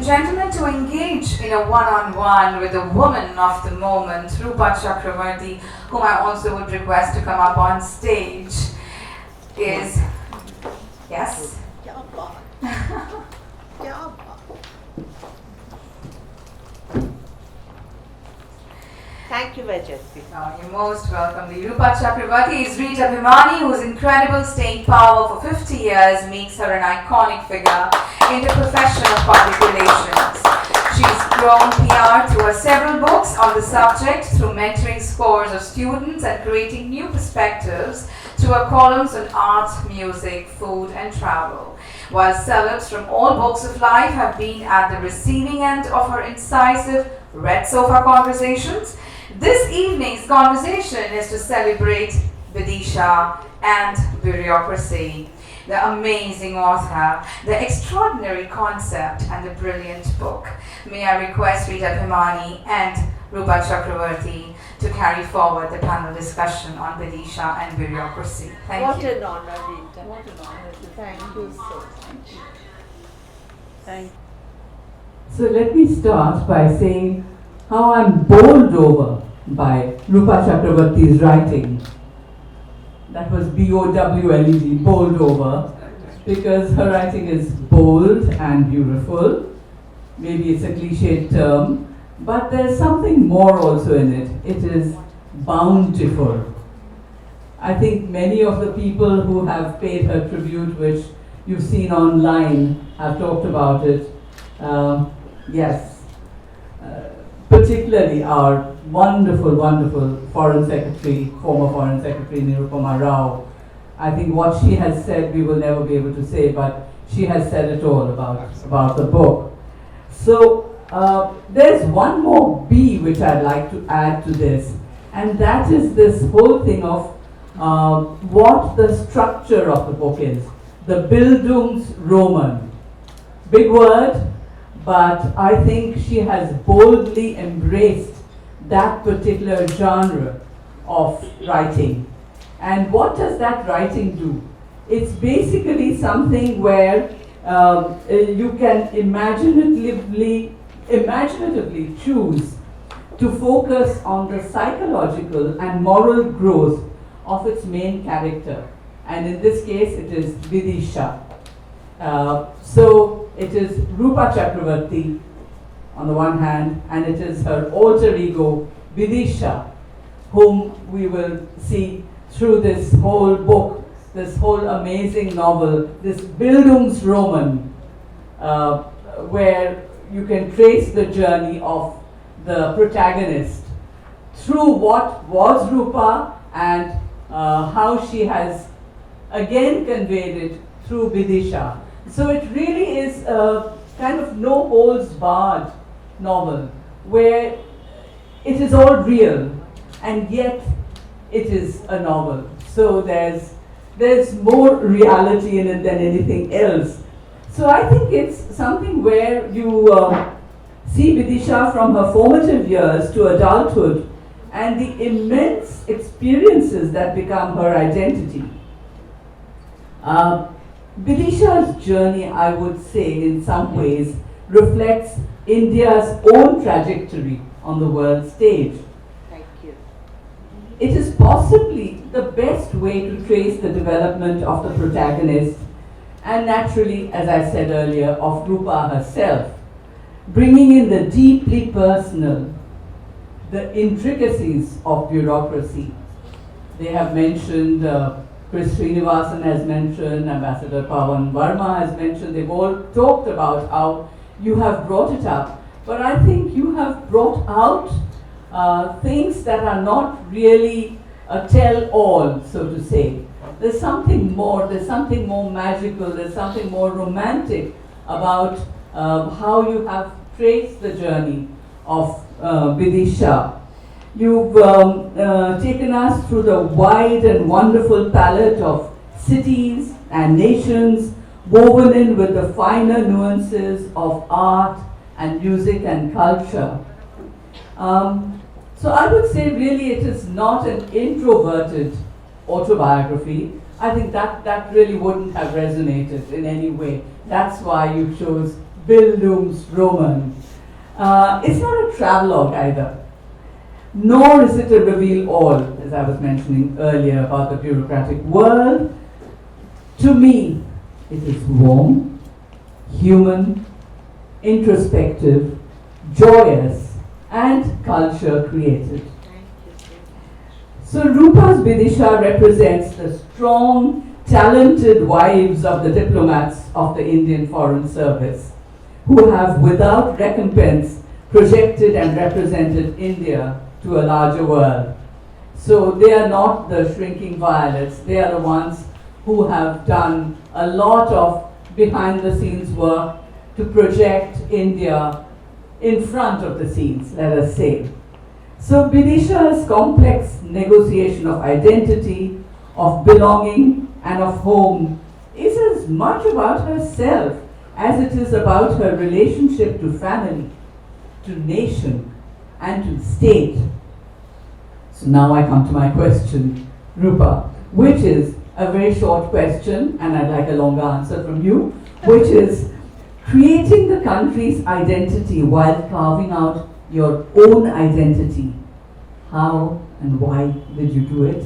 gentlemen, to engage in a one-on-one with the woman of the moment, Rupa Chakravarti, whom I also would request to come up on stage, is... Yes? Thank you, Vayjayanti. You're most welcome. The Rupa Chakravarti is Rita Bhimani, whose incredible staying power for 50 years makes her an iconic figure in the profession of public relations. She's grown PR through her several books on the subject, through mentoring scores of students and creating new perspectives through her columns on art, music, food and travel. While celebs from all walks of life have been at the receiving end of her incisive red sofa conversations, this evening's conversation is to celebrate Bidisha and Bureaucracy, the amazing author, the extraordinary concept, and the brilliant book. May I request Rita Bhimani and Rupa Chakravarti to carry forward the panel discussion on Bidisha and Bureaucracy. Thank you. What an honor, Rita. What an honor. Thank you so much. Thank you. So let me start by saying how I'm bowled over by Rupa Chakravarti's writing. That was B-O-W-L-E-D, bowled over, because her writing is bold and beautiful. Maybe it's a cliched term, but there's something more also in it. It is bountiful. I think many of the people who have paid her tribute, which you've seen online, have talked about it. Yes. Particularly our wonderful, wonderful Foreign Secretary, former Foreign Secretary Nirupama Rao. I think what she has said we will never be able to say, but she has said it all about the book. So there's one more B which I'd like to add to this, and that is this whole thing of what the structure of the book is. The Bildungsroman. Big word, but I think she has boldly embraced that particular genre of writing. And what does that writing do? It's basically something where you can imaginatively choose to focus on the psychological and moral growth of its main character. And in this case, it is Bidisha. So it is Rupa Chakravarti on the one hand, and it is her alter ego, Bidisha, whom we will see through this whole book, this whole amazing novel, this Bildungsroman, where you can trace the journey of the protagonist through what was Rupa and how she has again conveyed it through Bidisha. So it really is a kind of no holds barred novel where it is all real and yet it is a novel. So there's more reality in it than anything else. So I think it's something where you see Bidisha from her formative years to adulthood and the immense experiences that become her identity. Bidisha's journey, I would say, in some ways, reflects India's own trajectory on the world stage. Thank you. It is possibly the best way to trace the development of the protagonist and naturally, as I said earlier, of Rupa herself, bringing in the deeply personal, the intricacies of bureaucracy. They have mentioned Chris Srinivasan has mentioned, Ambassador Pawan Verma has mentioned, they've all talked about how you have brought it up. But I think you have brought out things that are not really a tell-all, so to say. There's something more magical, there's something more romantic about how you have traced the journey of Bidisha. You've taken us through the wide and wonderful palette of cities and nations, woven in with the finer nuances of art and music and culture. So I would say really it is not an introverted autobiography. I think that really wouldn't have resonated in any way. That's why you chose Bildungsroman. It's not a travelogue either, nor is it a reveal all, as I was mentioning earlier about the bureaucratic world. To me, it is warm, human, introspective, joyous, and culture created. So Rupa's Bidisha represents the strong, talented wives of the diplomats of the Indian Foreign Service, who have without recompense projected and represented India to a larger world. So they are not the shrinking violets, they are the ones who have done a lot of behind the scenes work to project India in front of the scenes, let us say. So Bidisha's complex negotiation of identity, of belonging, and of home is as much about herself as it is about her relationship to family, to nation, and to state. So now I come to my question, Rupa, which is a very short question, and I'd like a longer answer from you, which is creating the country's identity while carving out your own identity. How and why did you do it?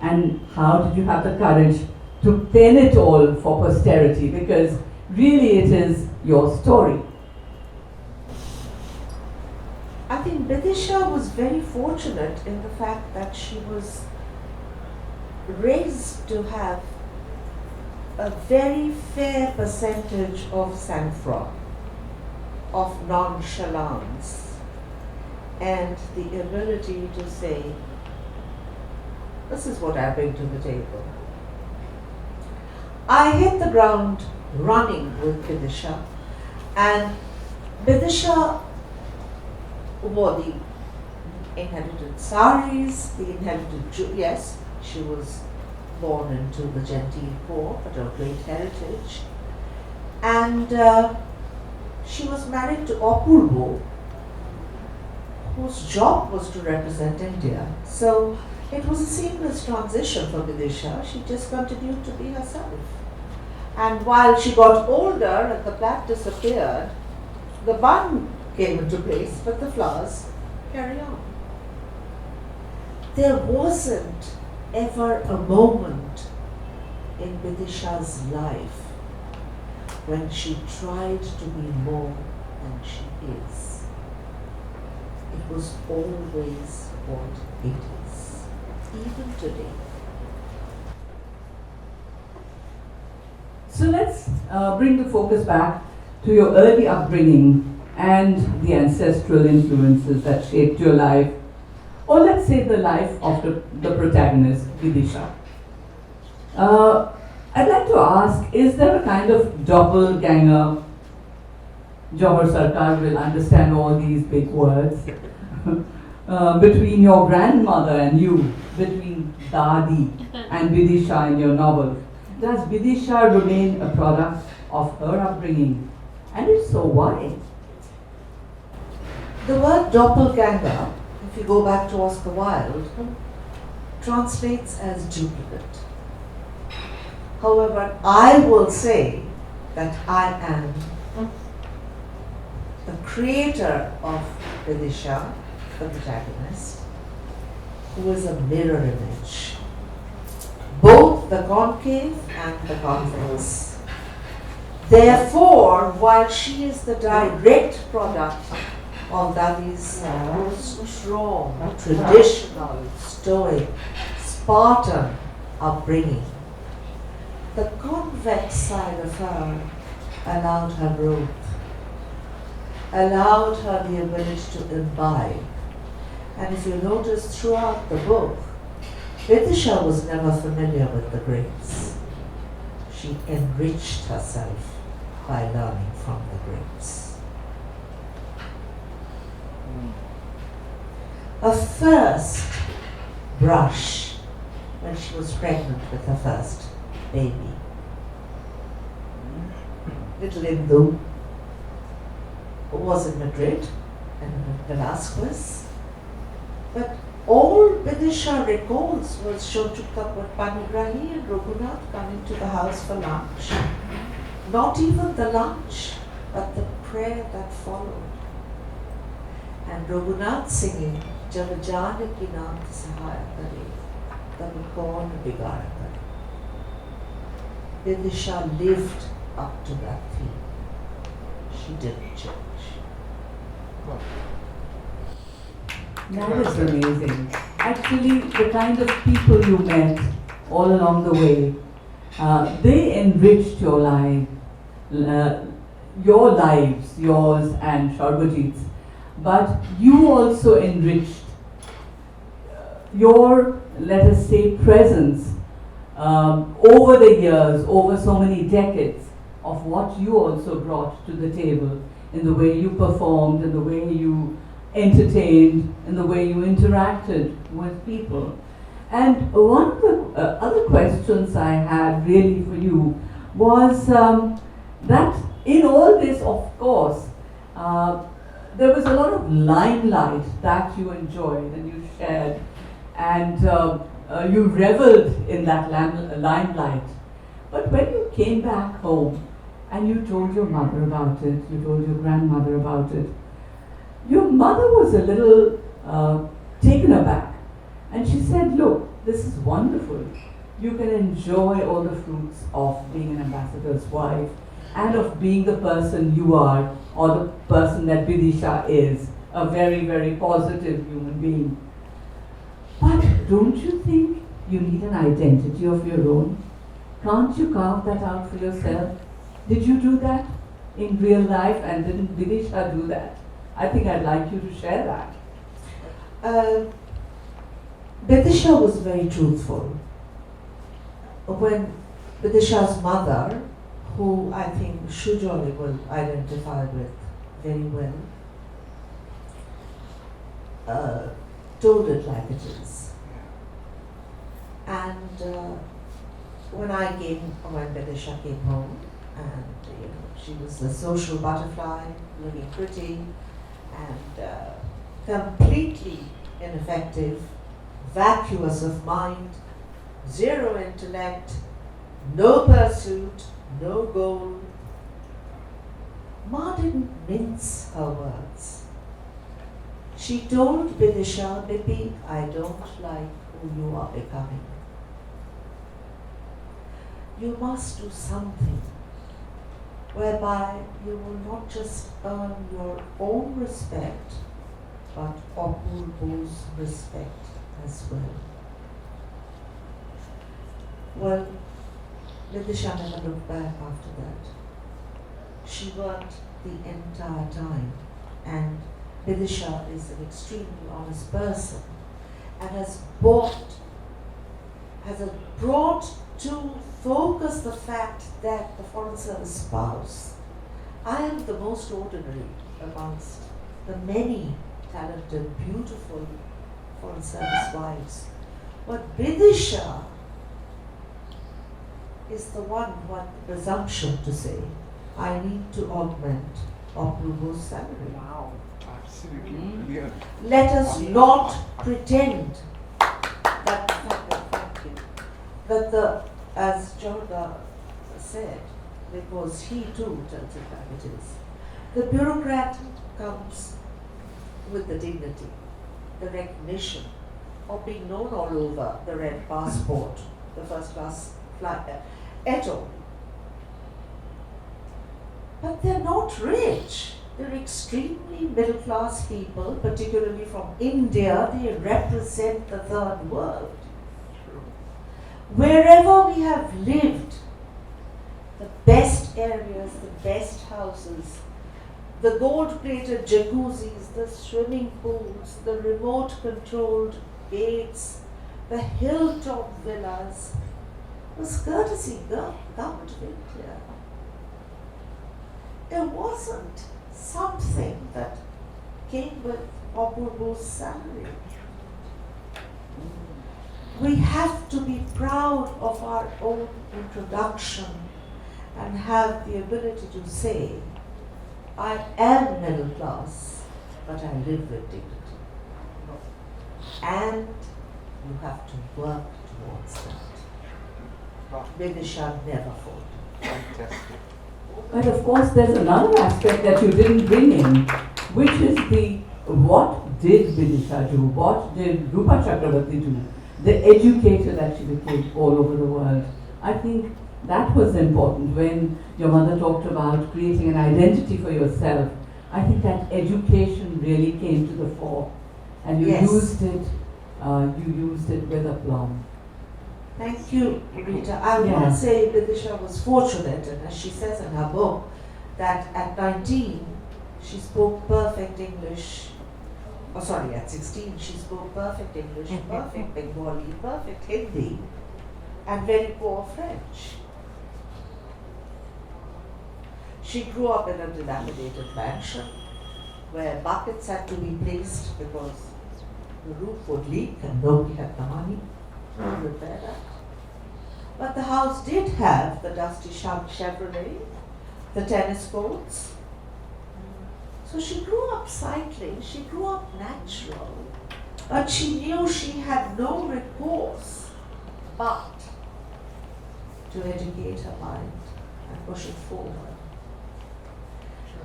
And how did you have the courage to pen it all for posterity? Because really it is your story. I think Bidisha was very fortunate in the fact that she was raised to have a very fair percentage of sang-froid, of nonchalance, and the ability to say, this is what I bring to the table. I hit the ground running with Bidisha, and Bidisha wore the inherited saris, the inherited yes, she was born into the genteel poor, but of great heritage. And she was married to Apurvo, whose job was to represent India. So it was a seamless transition for Bidisha. She just continued to be herself. And while she got older and the plait disappeared, the bun came into place, but the flowers carry on. There wasn't ever a moment in Bidisha's life when she tried to be more than she is. It was always what it is, even today. So let's bring the focus back to your early upbringing and the ancestral influences that shaped your life, or let's say the life of the protagonist, Bidisha. I'd like to ask, is there a kind of doppelganger? Jawhar Sircar will understand all these big words. Between your grandmother and you, between Dadi and Bidisha in your novel. Does Bidisha remain a product of her upbringing? And if so, why? The word doppelganger, if you go back to Oscar Wilde, translates as duplicate. However, I will say that I am the creator of Bidisha, the protagonist, who is a mirror image. Both the concave and the convex. Therefore, while she is the direct product of Dadi's strong, traditional, stoic, Spartan upbringing, the convex side of her allowed her growth, allowed her the ability to imbibe. And if you notice throughout the book, Bidisha was never familiar with the grapes. She enriched herself by learning from the grapes. Her first brush when she was pregnant with her first baby, little Indu, was in Madrid and Velasquez, but all Bidisha recalls was Shochukta Panigrahi and Raghunath coming to the house for lunch. Not even the lunch but the prayer that followed. And Raghunath singing, Jab Janaki Nath Sahaya Kare, Tab Kaun Bigada Kare. Bidisha lived up to that theme. She didn't change. That is amazing. Actually, the kind of people you met all along the way, they enriched your life, your lives, yours and Sharbajit's. But you also enriched your, let us say, presence over the years, over so many decades of what you also brought to the table in the way you performed, in the way you entertained, in the way you interacted with people. And one of the other questions I had really for you was that in all this, of course, there was a lot of limelight that you enjoyed and you shared, and you reveled in that limelight. But when you came back home and you told your mother about it, you told your grandmother about it, your mother was a little taken aback. And she said, look, this is wonderful. You can enjoy all the fruits of being an ambassador's wife and of being the person you are, or the person that Bidisha is, a very, very positive human being. But don't you think you need an identity of your own? Can't you carve that out for yourself? Did you do that in real life, and didn't Bidisha do that? I think I'd like you to share that. Bidisha was very truthful. When Bidisha's mother, who I think Shujoli will identify with very well, told it like it is. And when Bidisha came home, and she was the social butterfly, looking pretty, and completely ineffective, vacuous of mind, zero intellect, no pursuit, no goal. Ma didn't mince her words. She told Bidisha, Bibi, I don't like who you are becoming. You must do something whereby you will not just earn your own respect, but Apurbo's respect as well. Well, Bidisha never looked back after that. She worked the entire time, and Bidisha is an extremely honest person and has brought to focus the fact that the Foreign Service spouse, I am the most ordinary amongst the many talented, beautiful Foreign Service wives. But Bidisha is the one who had the presumption to say, I need to augment Apurbo's salary. Wow, absolutely brilliant. Let us not pretend that as Jawhar said, because he too tells it like it is, the bureaucrat comes with the dignity, the recognition of being known all over, the red passport, the first class flight, et al. But they're not rich. They're extremely middle class people, particularly from India. They represent the third world. Wherever we have lived, the best areas, the best houses, the gold-plated jacuzzis, the swimming pools, the remote-controlled gates, the hilltop villas, was courtesy government of India. It wasn't something that came with Apurbo's salary. We have to be proud of our own introduction and have the ability to say, I am middle class, but I live with dignity. And you have to work towards that. Bidisha never faltered. Fantastic. But of course, there's another aspect that you didn't bring in, which is the what did Bidisha do? What did Rupa Chakravarti do? The educator that she became all over the world. I think that was important when your mother talked about creating an identity for yourself. I think that education really came to the fore, and you Yes. used it. You used it with aplomb. Thank you, Rita. I Yeah. will say Bidisha was fortunate, and as she says in her book, that at 19 she spoke perfect English. Oh, sorry, at 16 she spoke perfect English, perfect Bengali, perfect Hindi, and very poor French. She grew up in a dilapidated mansion where buckets had to be placed because the roof would leak and nobody had the money to repair that. But the house did have the dusty Chevrolet, the tennis courts. So she grew up cycling, she grew up natural, but she knew she had no recourse but to educate her mind and push it forward.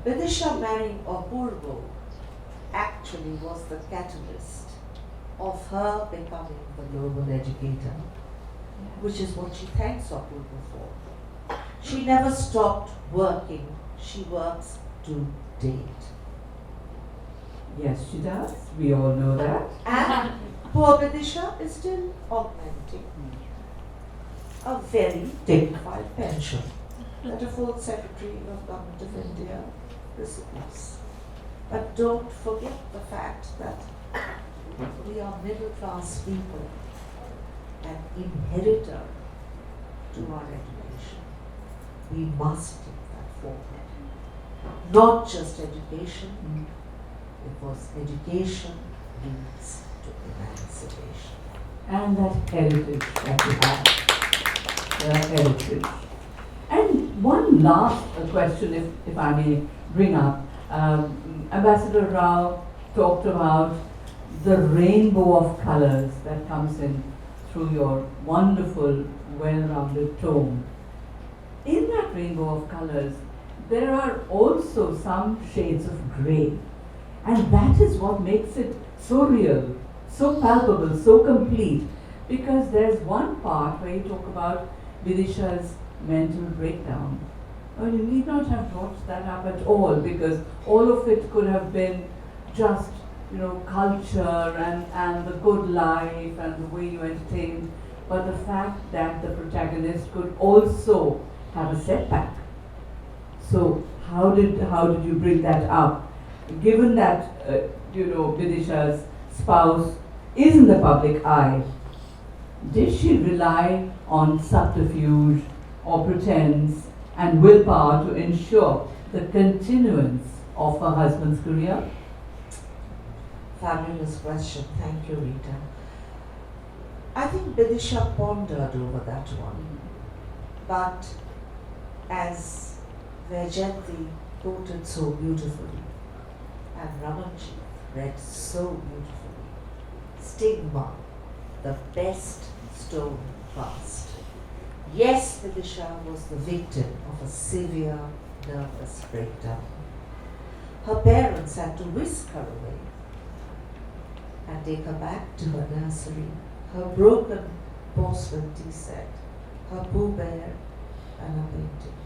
Bidisha marrying Apurvo actually was the catalyst of her becoming the global educator, which is what she thanks Apurvo for. She never stopped working, she works to date. Yes, she does. We all know that. And poor Bidisha is still augmenting a very dignified pension that a full Secretary of Government of India receives. But don't forget the fact that we are middle class people and inheritor to our education. We must take that forward. Not just education, because education leads to emancipation. And that heritage that we have. The heritage. And one last question, if I may bring up. Ambassador Rao talked about the rainbow of colors that comes in through your wonderful, well-rounded tone. In that rainbow of colors, there are also some shades of grey. And that is what makes it so real, so palpable, so complete. Because there's one part where you talk about Bidisha's mental breakdown. Well, you need not have brought that up at all, because all of it could have been just, culture and the good life and the way you entertained. But the fact that the protagonist could also have a setback. So how did you bring that up? Given that Bidisha's spouse is in the public eye, did she rely on subterfuge or pretense and willpower to ensure the continuance of her husband's career? Fabulous question. Thank you, Rita. I think Bidisha pondered over that one. But as Vayjayanti quoted so beautifully, and Ramanji read so beautifully, stigma, the best stone cast. Yes, Bidisha was the victim of a severe nervous breakdown. Her parents had to whisk her away and take her back to her nursery, her broken porcelain tea set, her Pooh Bear, and her painting.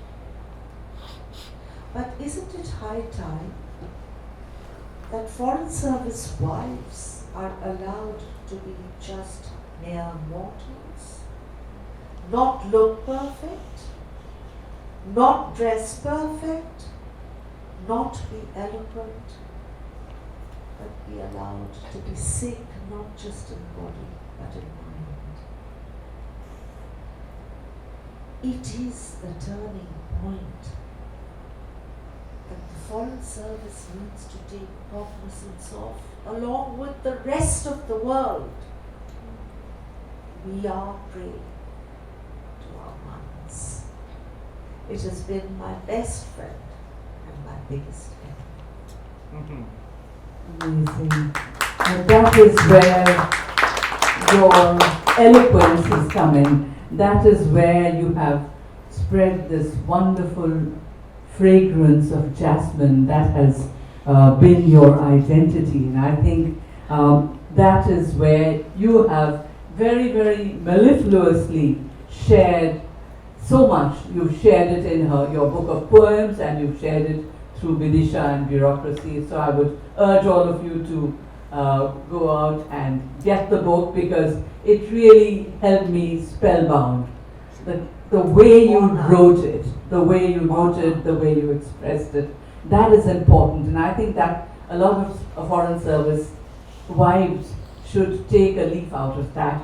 But isn't it high time that foreign service wives are allowed to be just mere mortals? Not look perfect, not dress perfect, not be eloquent, but be allowed to be sick not just in body but in mind. It is the turning point that the foreign service needs to take cognizance of, along with the rest of the world. We are prey to our minds. It has been my best friend and my biggest enemy. Amazing. And that is where your eloquence is coming. That is where you have spread this wonderful fragrance of jasmine that has been your identity. And I think that is where you have very, very mellifluously shared so much. You've shared it in your book of poems, and you've shared it through Bidisha and Bureaucracy. So I would urge all of you to go out and get the book, because it really held me spellbound. The way you wrote it, the way you expressed it, that is important. And I think that a lot of Foreign Service wives should take a leaf out of that,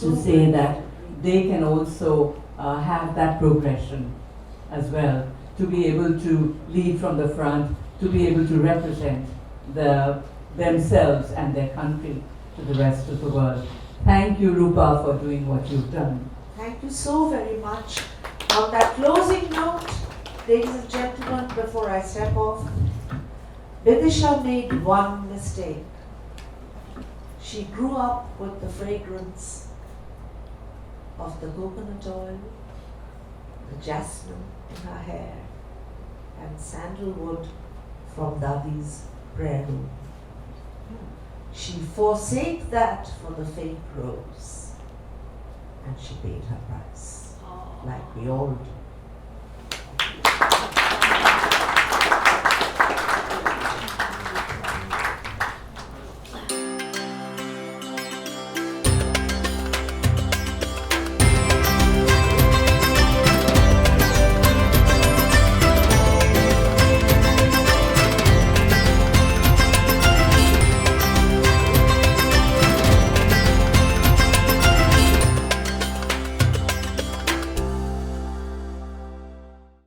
to say that they can also have that progression as well, to be able to lead from the front, to be able to represent themselves and their country to the rest of the world. Thank you, Rupa, for doing what you've done. Thank you so very much. On that closing note, ladies and gentlemen, before I step off, Bidisha made one mistake. She grew up with the fragrance of the coconut oil, the jasmine in her hair, and sandalwood from Dadi's prayer room. She forsake that for the fake rose, and she paid her price, like we all do.